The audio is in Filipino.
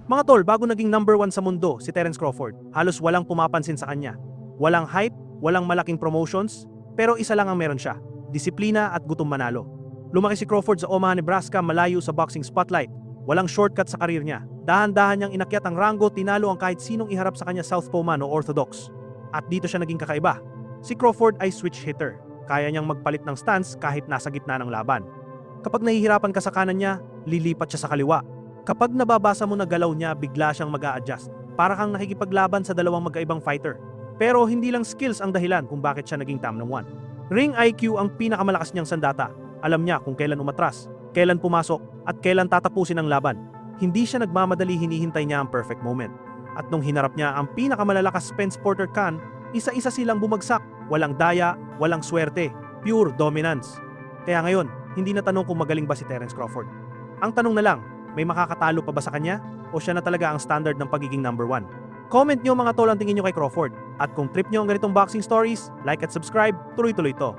Mga tol, bago naging number 1 sa mundo si Terence Crawford, halos walang pumapansin sa kanya. Walang hype, walang malaking promotions, pero isa lang ang meron siya, disiplina at gutom manalo. Lumaki si Crawford sa Omaha, Nebraska, malayo sa boxing spotlight. Walang shortcut sa karir niya. Dahan-dahan niyang inakyat ang ranggo, tinalo ang kahit sinong iharap sa kanya, southpaw man o orthodox. At dito siya naging kakaiba. Si Crawford ay switch hitter. Kaya niyang magpalit ng stance kahit nasa gitna ng laban. Kapag nahihirapan ka sa kanan niya, lilipat siya sa kaliwa. Kapag nababasa mo na galaw niya, bigla siyang mag-a-adjust. Para kang nakikipaglaban sa dalawang magkaibang fighter. Pero hindi lang skills ang dahilan kung bakit siya naging Tam No. 1. Ring IQ ang pinakamalakas niyang sandata. Alam niya kung kailan umatras, kailan pumasok, at kailan tatapusin ang laban. Hindi siya nagmamadali, hinihintay niya ang perfect moment. At nung hinarap niya ang pinakamalalakas Spence Porter Khan, isa-isa silang bumagsak. Walang daya, walang swerte, pure dominance. Kaya ngayon, hindi na tanong kung magaling ba si Terence Crawford. Ang tanong na lang, may makakatalo pa ba sa kanya? O siya na talaga ang standard ng pagiging number 1? Comment nyo mga tol ang tingin nyo kay Crawford. At kung trip nyo ang ganitong boxing stories, like at subscribe, tuloy-tuloy to.